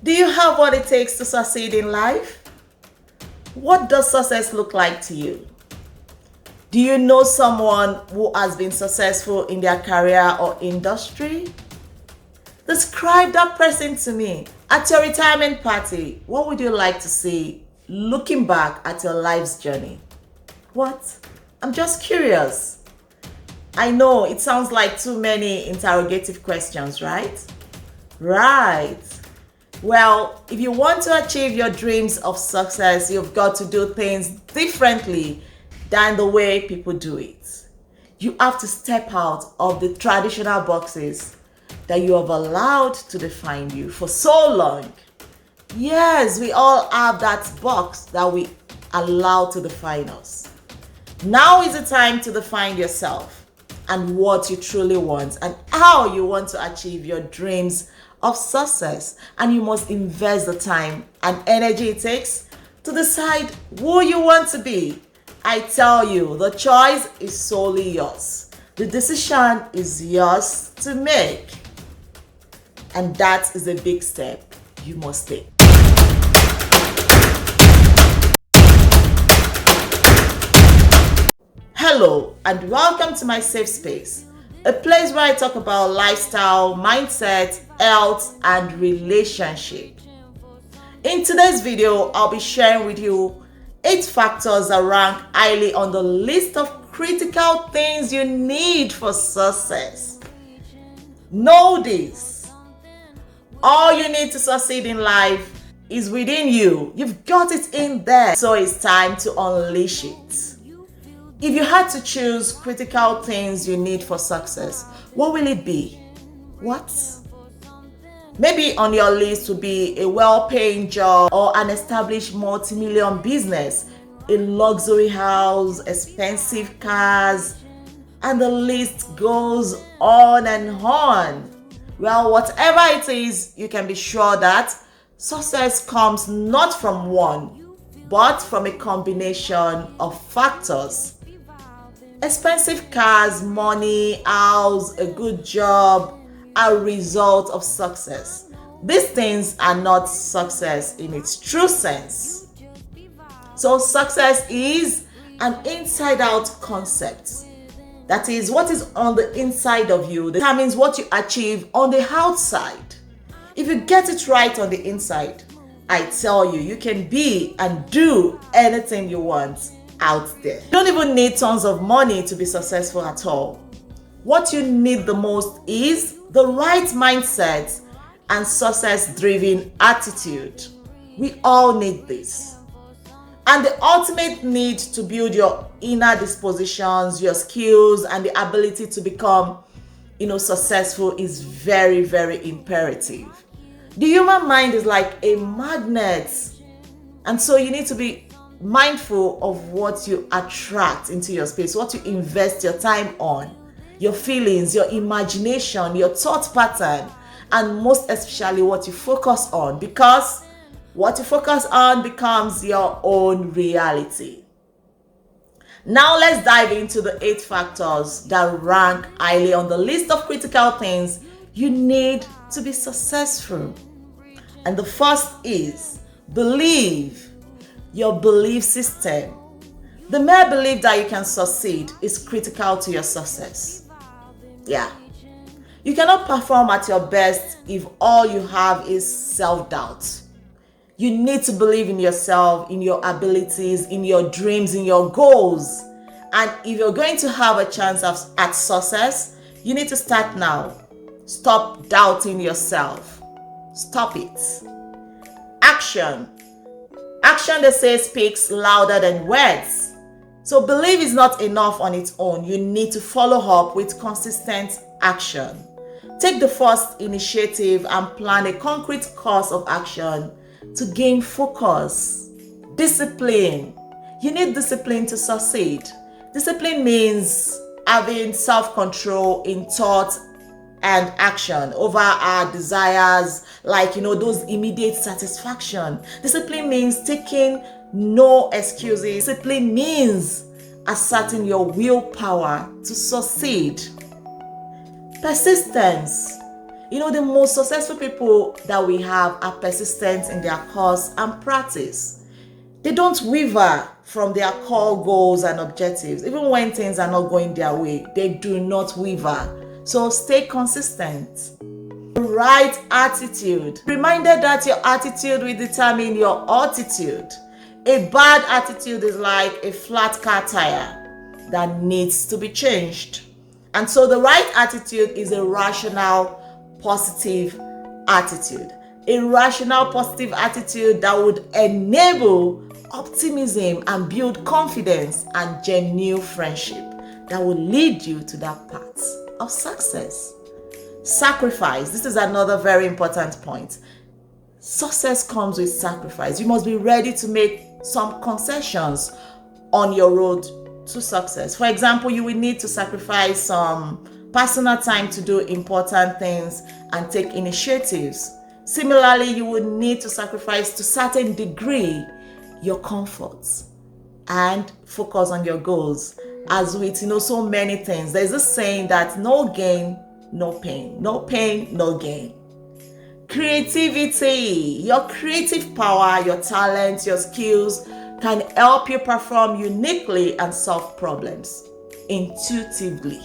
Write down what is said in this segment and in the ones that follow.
Do you have what it takes to succeed in life? What does success look like to you? Do you know someone who has been successful in their career or industry? Describe that person to me. At your retirement party, what would you like to see looking back at your life's journey? What? I'm just curious. I know it sounds like too many interrogative questions, right? Right. Well, if you want to achieve your dreams of success, you've got to do things differently than the way people do it. You have to step out of the traditional boxes that you have allowed to define you for so long. Yes, we all have that box that we allow to define us. Now is the time to define yourself and what you truly want and how you want to achieve your dreams of success. And you must invest the time and energy it takes to decide who you want to be. I tell you, the choice is solely yours. The decision is yours to make. And that is a big step you must take. Hello and welcome to my safe space, a place where I talk about lifestyle, mindset, health, and relationship. In today's video, I'll be sharing with you 8 factors that rank highly on the list of critical things you need for success. Know this: all you need to succeed in life is within you. You've got it in there, so it's time to unleash it. If you had to choose critical things you need for success, what will it be? What? Maybe on your list would be a well-paying job or an established multi-million business, a luxury house, expensive cars, and the list goes on and on. Well, whatever it is, you can be sure that success comes not from one, but from a combination of factors. Expensive cars, money, house, a good job are a result of success. These things are not success in its true sense. So success is an inside-out concept. That is, what is on the inside of you determines what you achieve on the outside. If you get it right on the inside, I tell you, you can be and do anything you want out there. You don't even need tons of money to be successful at all. What you need the most is the right mindset and success-driven attitude. We all need this. And the ultimate need to build your inner dispositions, your skills, and the ability to become, successful is very, very imperative. The human mind is like a magnet. And so you need to be mindful of what you attract into your space, what you invest your time on, your feelings, your imagination, your thought pattern, and most especially what you focus on, because what you focus on becomes your own reality. Now let's dive into the 8 factors that rank highly on the list of critical things you need to be successful. And the first is believe. Your belief system. The mere belief that you can succeed is critical to your success. Yeah. You cannot perform at your best if all you have is self-doubt. You need to believe in yourself, in your abilities, in your dreams, in your goals. And if you're going to have a chance at success, you need to start now. Stop doubting yourself. Stop it. Action. Action, they say, speaks louder than words. So belief is not enough on its own. You need to follow up with consistent action. Take the first initiative and plan a concrete course of action to gain focus. Discipline. You need discipline to succeed. Discipline means having self-control in thought and action over our desires, like those immediate satisfaction. Discipline means taking no excuses. Discipline means asserting your willpower to succeed. Persistence. The most successful people that we have are persistent in their cause and practice. They don't waver from their core goals and objectives. Even when things are not going their way, they do not waver. So stay consistent. Right attitude. Reminded that your attitude will determine your altitude. A bad attitude is like a flat car tire that needs to be changed. And so the right attitude is a rational, positive attitude. A rational, positive attitude that would enable optimism and build confidence and genuine friendship that will lead you to that path of success. Sacrifice. This is another very important point. Success comes with sacrifice. You must be ready to make some concessions on your road to success. For example, you will need to sacrifice some personal time to do important things and take initiatives. Similarly, you would need to sacrifice to a certain degree your comforts and focus on your goals. As with so many things, there's a saying that no gain, no pain. No pain, no gain. Creativity. Your creative power, your talents, your skills can help you perform uniquely and solve problems intuitively.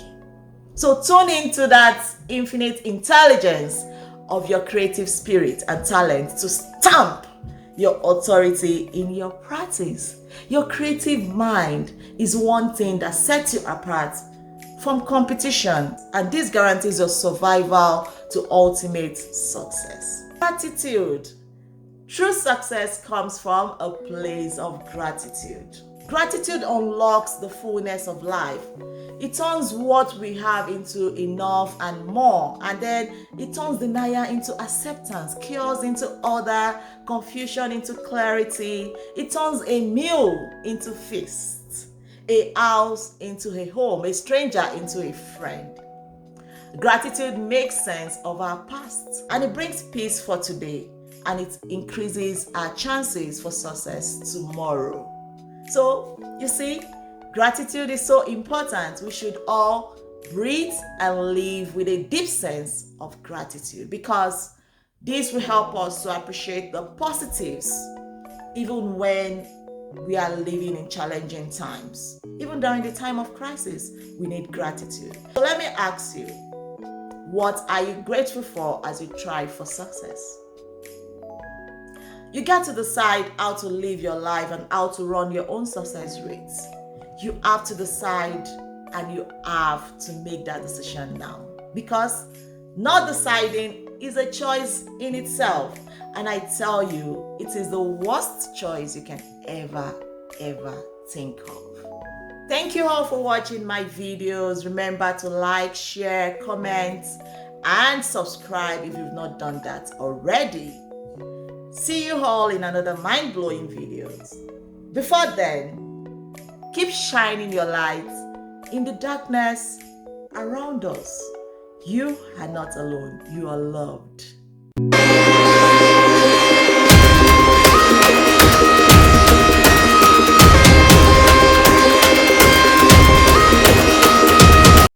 So tune into that infinite intelligence of your creative spirit and talent to stamp your authority in your practice. Your creative mind is one thing that sets you apart from competition, and this guarantees your survival to ultimate success. Gratitude. True success comes from a place of gratitude. Gratitude unlocks the fullness of life. It turns what we have into enough and more, and then it turns denial into acceptance, chaos into order, confusion into clarity. It turns a meal into feast, a house into a home, a stranger into a friend. Gratitude makes sense of our past, and it brings peace for today, and it increases our chances for success tomorrow. So, you see, gratitude is so important. We should all breathe and live with a deep sense of gratitude, because this will help us to appreciate the positives even when we are living in challenging times. Even during the time of crisis, we need gratitude. So let me ask you, what are you grateful for as you try for success? You get to decide how to live your life and how to run your own success rates. You have to decide, and you have to make that decision now, because not deciding is a choice in itself. And I tell you, it is the worst choice you can ever think of. Thank you all for watching my videos. Remember to like, share, comment, and subscribe if you've not done that already. See you all in another mind-blowing videos. Before then, keep shining your light in the darkness around us. You are not alone. You are loved.